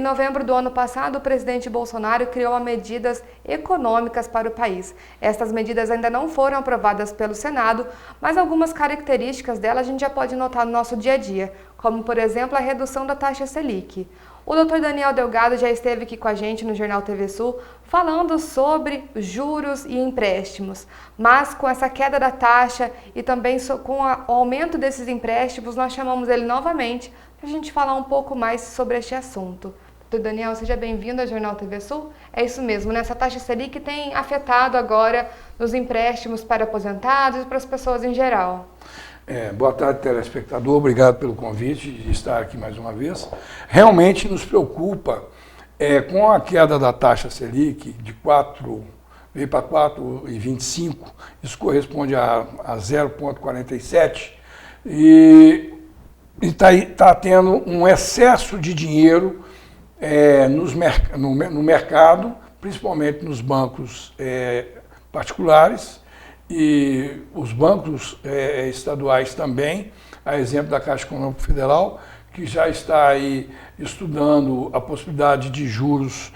novembro do ano passado, o presidente Bolsonaro criou medidas econômicas para o país. Estas medidas ainda não foram aprovadas pelo Senado, mas algumas características dela a gente já pode notar no nosso dia a dia, como, por exemplo, a redução da taxa Selic. O Dr. Daniel Delgado já esteve aqui com a gente no Jornal TV Sul falando sobre juros e empréstimos, mas com essa queda da taxa e também com o aumento desses empréstimos, nós chamamos ele novamente para a gente falar um pouco mais sobre este assunto. Dr. Daniel, seja bem-vindo ao Jornal TV Sul. É isso mesmo, né? Essa taxa Selic tem afetado agora os empréstimos para aposentados e para as pessoas em geral. Boa tarde, telespectador. Obrigado pelo convite de estar aqui mais uma vez. Realmente nos preocupa com a queda da taxa Selic de 4, veio para 4,25, isso corresponde a 0,47, e está tendo um excesso de dinheiro no mercado, principalmente nos bancos particulares, e os bancos estaduais também, a exemplo da Caixa Econômica Federal, que já está aí estudando a possibilidade de juros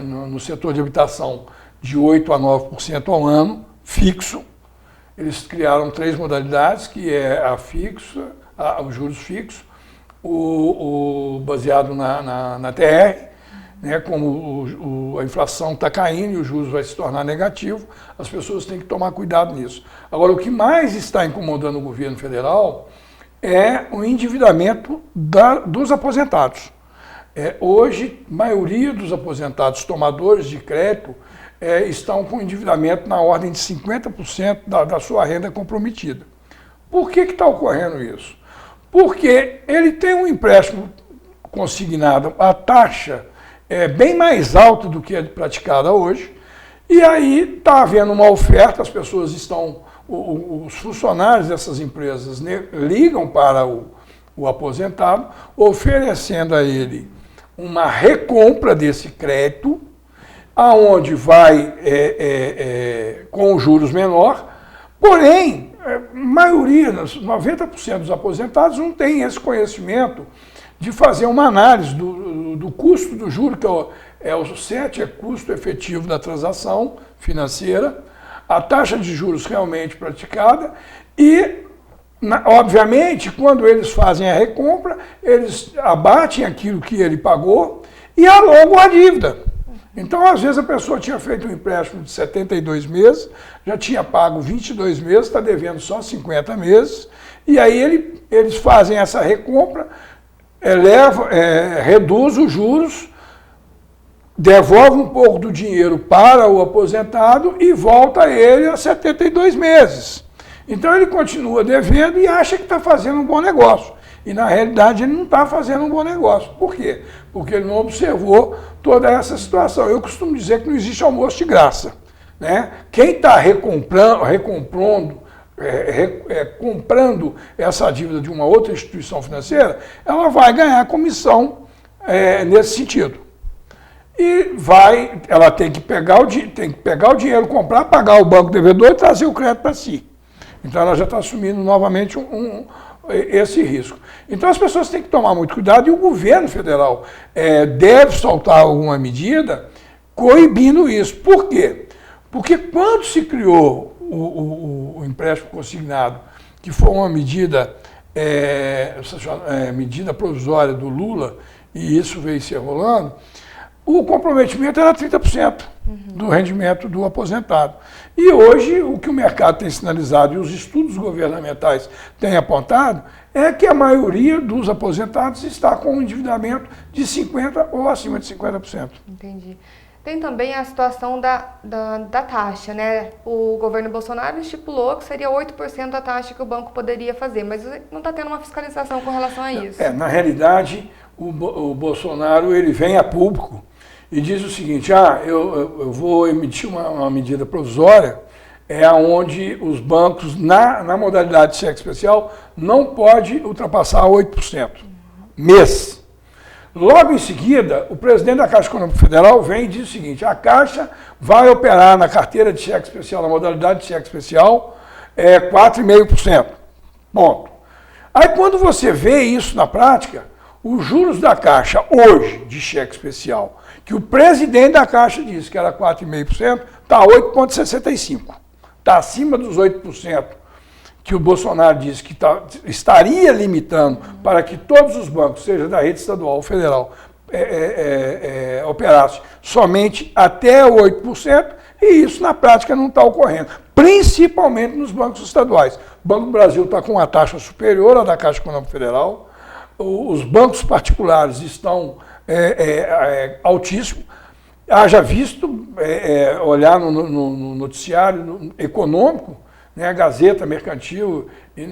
no setor de habitação de 8% a 9% ao ano, fixo. Eles criaram 3 modalidades, que é a fixa, os juros fixos, o baseado na TR, né, como a inflação está caindo e os juros vai se tornar negativo, as pessoas têm que tomar cuidado nisso. Agora, o que mais está incomodando o governo federal é o endividamento dos aposentados. Hoje, a maioria dos aposentados tomadores de crédito estão com endividamento na ordem de 50% da sua renda comprometida. Por que está ocorrendo isso? Porque ele tem um empréstimo consignado, a taxa bem mais alta do que a praticada hoje, e aí está havendo uma oferta, as pessoas estão, os funcionários dessas empresas ligam para o aposentado, oferecendo a ele uma recompra desse crédito, aonde vai com juros menor, porém, a maioria, 90% dos aposentados não tem esse conhecimento de fazer uma análise do custo do juro, que é o CET, custo efetivo da transação financeira, a taxa de juros realmente praticada e, obviamente, quando eles fazem a recompra, eles abatem aquilo que ele pagou e alongam a dívida. Então, às vezes, a pessoa tinha feito um empréstimo de 72 meses, já tinha pago 22 meses, está devendo só 50 meses, e aí eles fazem essa recompra, reduz os juros, devolve um pouco do dinheiro para o aposentado e volta ele a 72 meses. Então ele continua devendo e acha que está fazendo um bom negócio. E na realidade ele não está fazendo um bom negócio. Por quê? Porque ele não observou toda essa situação. Eu costumo dizer que não existe almoço de graça, né? Quem está comprando essa dívida de uma outra instituição financeira, ela vai ganhar comissão nesse sentido. E ela tem que pegar o dinheiro, comprar, pagar o banco devedor e trazer o crédito para si. Então ela já está assumindo novamente esse risco. Então as pessoas têm que tomar muito cuidado e o governo federal deve soltar alguma medida coibindo isso. Por quê? Porque quando se criou o empréstimo consignado, que foi uma medida provisória do Lula, e isso veio se enrolando, o comprometimento era 30% do rendimento do aposentado. E hoje, o que o mercado tem sinalizado e os estudos governamentais têm apontado é que a maioria dos aposentados está com um endividamento de 50% ou acima de 50%. Entendi. Tem também a situação da taxa, né? O governo Bolsonaro estipulou que seria 8% a taxa que o banco poderia fazer, mas não está tendo uma fiscalização com relação a isso. Na realidade, o Bolsonaro ele vem a público e diz o seguinte, eu vou emitir uma medida provisória onde os bancos, na modalidade de cheque especial, não pode ultrapassar 8% mês. Logo em seguida, o presidente da Caixa Econômica Federal vem e diz o seguinte, a Caixa vai operar na carteira de cheque especial, na modalidade de cheque especial, 4,5%. Ponto. Aí quando você vê isso na prática, Os juros da Caixa hoje, de cheque especial, que o presidente da Caixa disse que era 4,5%, está 8,65%. Está acima dos 8% que o Bolsonaro disse que estaria limitando para que todos os bancos, seja da rede estadual ou federal, operassem somente até 8%, e isso na prática não está ocorrendo, principalmente nos bancos estaduais. O Banco do Brasil está com uma taxa superior à da Caixa Econômica Federal, os bancos particulares estão altíssimos. Haja visto, olhar no noticiário econômico, né, a Gazeta Mercantil e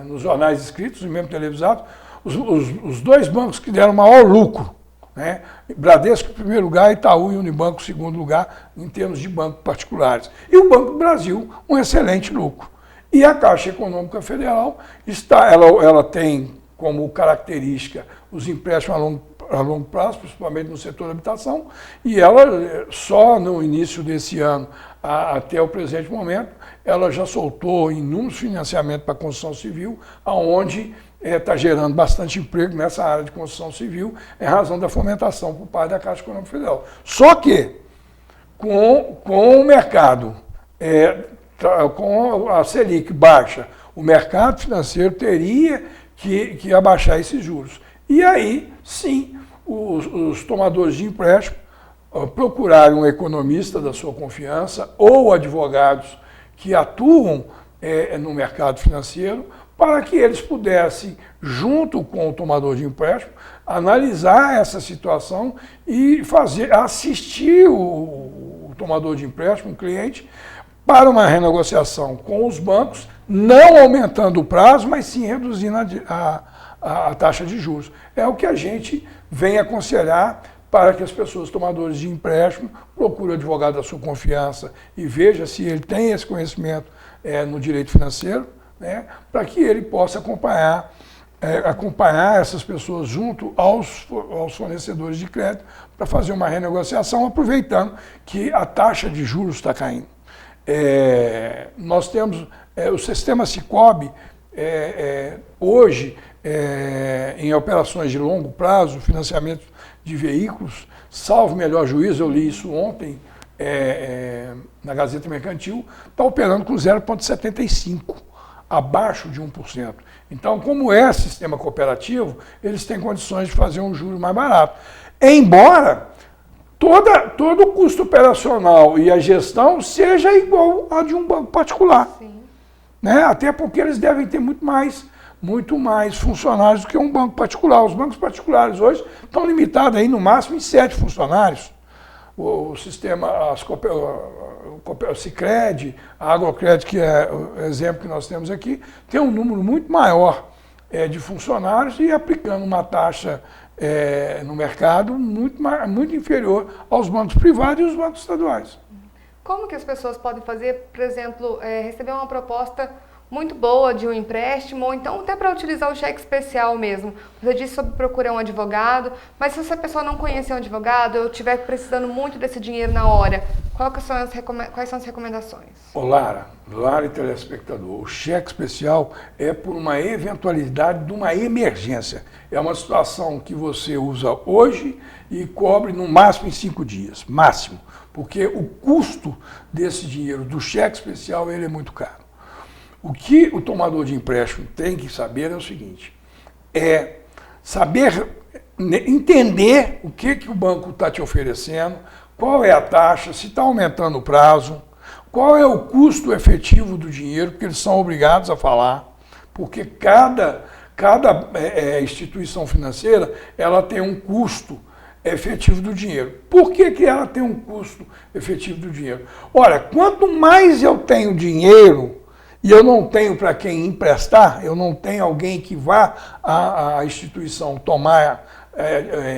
nos jornais escritos, e mesmo televisados, os dois bancos que deram maior lucro, né, Bradesco em primeiro lugar, Itaú e Unibanco em segundo lugar, em termos de bancos particulares. E o Banco do Brasil, um excelente lucro. E a Caixa Econômica Federal, ela tem como característica os empréstimos a longo prazo, principalmente no setor da habitação, e ela, só no início desse ano, até o presente momento, ela já soltou inúmeros financiamentos para a construção civil, onde está gerando bastante emprego nessa área de construção civil, em razão da fomentação por parte da Caixa Econômica Federal. Só que, com o mercado, com a Selic baixa, o mercado financeiro teria que abaixar esses juros. E aí, sim, os tomadores de empréstimo procurarem um economista da sua confiança ou advogados que atuam no mercado financeiro para que eles pudessem, junto com o tomador de empréstimo, analisar essa situação e assistir o tomador de empréstimo, o cliente, para uma renegociação com os bancos, não aumentando o prazo, mas sim reduzindo a taxa de juros. É o que a gente vem aconselhar para que as pessoas tomadoras de empréstimo procurem o advogado da sua confiança e veja se ele tem esse conhecimento no direito financeiro, né, para que ele possa acompanhar essas pessoas junto aos fornecedores de crédito para fazer uma renegociação, aproveitando que a taxa de juros está caindo. Nós temos o sistema Sicoob, hoje, em operações de longo prazo, financiamento de veículos, salvo melhor juízo, eu li isso ontem na Gazeta Mercantil, está operando com 0,75%, abaixo de 1%. Então, como é sistema cooperativo, eles têm condições de fazer um juro mais barato. Embora todo o custo operacional e a gestão seja igual a de um banco particular. Sim. Né? Até porque eles devem ter muito mais funcionários do que um banco particular. Os bancos particulares hoje estão limitados aí no máximo em 7 funcionários. O sistema, o Sicredi, a Agrocred, que é o exemplo que nós temos aqui, tem um número muito maior de funcionários e aplicando uma taxa no mercado muito inferior aos bancos privados e os bancos estaduais. Como que as pessoas podem fazer, por exemplo, receber uma proposta muito boa de um empréstimo, ou então até para utilizar o cheque especial mesmo? Você disse sobre procurar um advogado, mas se essa pessoa não conhecer um advogado, ou estiver precisando muito desse dinheiro na hora, quais são as recomendações? Lara e telespectador, o cheque especial é por uma eventualidade de uma emergência. É uma situação que você usa hoje e cobre no máximo em 5 dias, máximo, porque o custo desse dinheiro, do cheque especial, ele é muito caro. O que o tomador de empréstimo tem que saber é o seguinte, entender o que o banco está te oferecendo, qual é a taxa, se está aumentando o prazo, qual é o custo efetivo do dinheiro, porque eles são obrigados a falar, porque cada instituição financeira ela tem um custo efetivo do dinheiro. Por que ela tem um custo efetivo do dinheiro? Olha, quanto mais eu tenho dinheiro, e eu não tenho para quem emprestar, eu não tenho alguém que vá à instituição tomar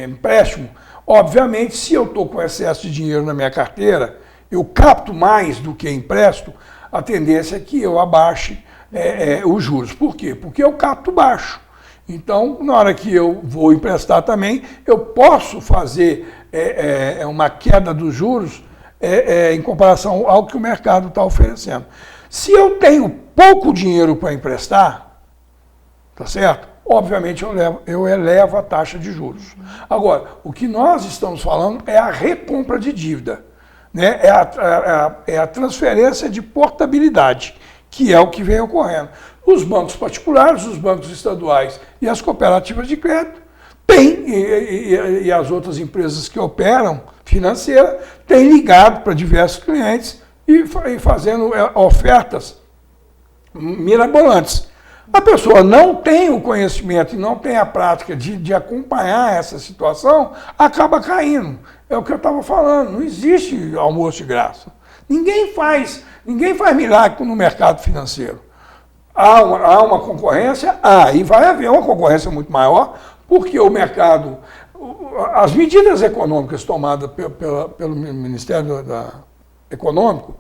empréstimo, obviamente, se eu estou com excesso de dinheiro na minha carteira, eu capto mais do que empresto, a tendência é que eu abaixe os juros. Por quê? Porque eu capto baixo. Então, na hora que eu vou emprestar também, eu posso fazer uma queda dos juros em comparação ao que o mercado está oferecendo. Se eu tenho pouco dinheiro para emprestar, tá certo? obviamente eu elevo a taxa de juros. Agora, o que nós estamos falando é a recompra de dívida, né? É a transferência de portabilidade, que é o que vem ocorrendo. Os bancos particulares, os bancos estaduais e as cooperativas de crédito têm, e as outras empresas que operam financeira, têm ligado para diversos clientes e fazendo ofertas mirabolantes. A pessoa não tem o conhecimento e não tem a prática de acompanhar essa situação, acaba caindo. É o que eu estava falando, não existe almoço de graça. Ninguém faz milagre no mercado financeiro. Há uma concorrência? E vai haver uma concorrência muito maior, porque o mercado, as medidas econômicas tomadas pelo Ministério Econômico,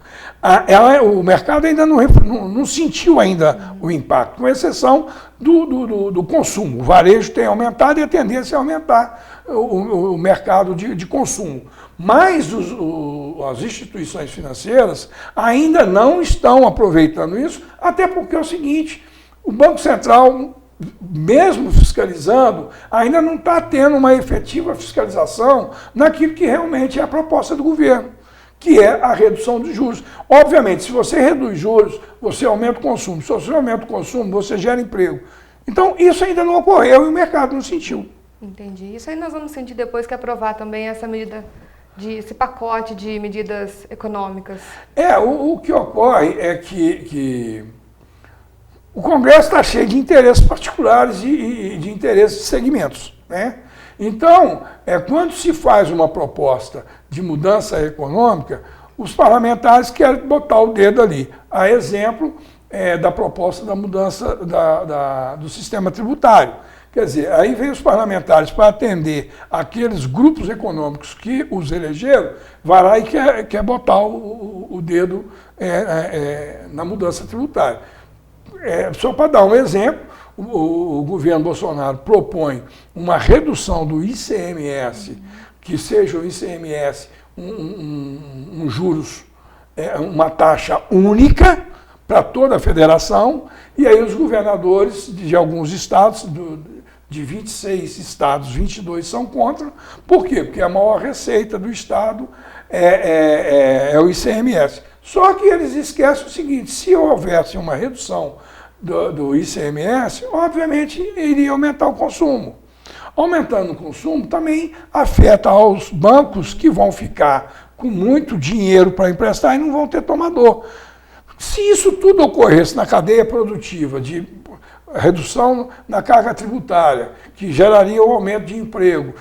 o mercado ainda não sentiu ainda o impacto, com exceção do consumo. O varejo tem aumentado e a tendência é aumentar o mercado de consumo. Mas as instituições financeiras ainda não estão aproveitando isso, até porque é o seguinte, o Banco Central, mesmo fiscalizando, ainda não está tendo uma efetiva fiscalização naquilo que realmente é a proposta do governo, que é a redução dos juros. Obviamente, se você reduz juros, você aumenta o consumo. Se você aumenta o consumo, você gera emprego. Então, isso ainda não ocorreu e o mercado não sentiu. Entendi. Isso aí nós vamos sentir depois que aprovar também essa medida, esse pacote de medidas econômicas. O que ocorre é que o Congresso está cheio de interesses particulares e de interesses de segmentos, né? Então, quando se faz uma proposta de mudança econômica, os parlamentares querem botar o dedo ali. A exemplo da proposta da mudança do sistema tributário. Quer dizer, aí vem os parlamentares para atender aqueles grupos econômicos que os elegeram, vai lá e quer botar o dedo na mudança tributária. Só para dar um exemplo, o governo Bolsonaro propõe uma redução do ICMS, que seja o ICMS juros, uma taxa única para toda a federação, e aí os governadores de alguns estados, de 26 estados, 22 são contra. Por quê? Porque a maior receita do estado é o ICMS. Só que eles esquecem o seguinte, se houvesse uma redução do ICMS, obviamente iria aumentar o consumo. Aumentando o consumo também afeta aos bancos que vão ficar com muito dinheiro para emprestar e não vão ter tomador. Se isso tudo ocorresse na cadeia produtiva, de redução na carga tributária, que geraria um aumento de emprego,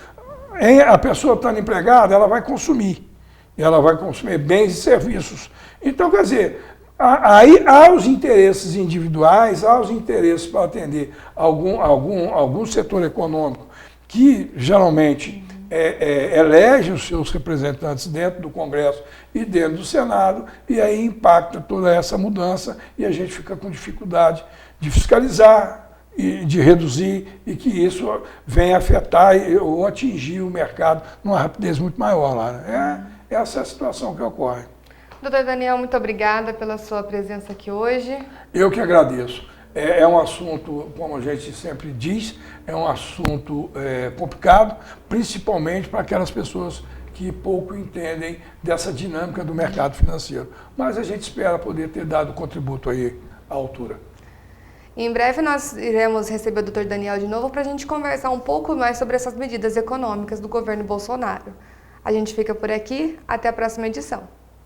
a pessoa estando empregada, ela vai consumir. Ela vai consumir bens e serviços. Então, quer dizer, aí há os interesses individuais, há os interesses para atender algum setor econômico que geralmente elege os seus representantes dentro do Congresso e dentro do Senado, e aí impacta toda essa mudança e a gente fica com dificuldade de fiscalizar e de reduzir, e que isso venha afetar ou atingir o mercado numa rapidez muito maior lá, né? Essa é a situação que ocorre. Doutor Daniel, muito obrigada pela sua presença aqui hoje. Eu que agradeço. É um assunto, como a gente sempre diz, é um assunto complicado, principalmente para aquelas pessoas que pouco entendem dessa dinâmica do mercado financeiro. Mas a gente espera poder ter dado contributo aí à altura. Em breve nós iremos receber o Dr. Daniel de novo para a gente conversar um pouco mais sobre essas medidas econômicas do governo Bolsonaro. A gente fica por aqui, até a próxima edição.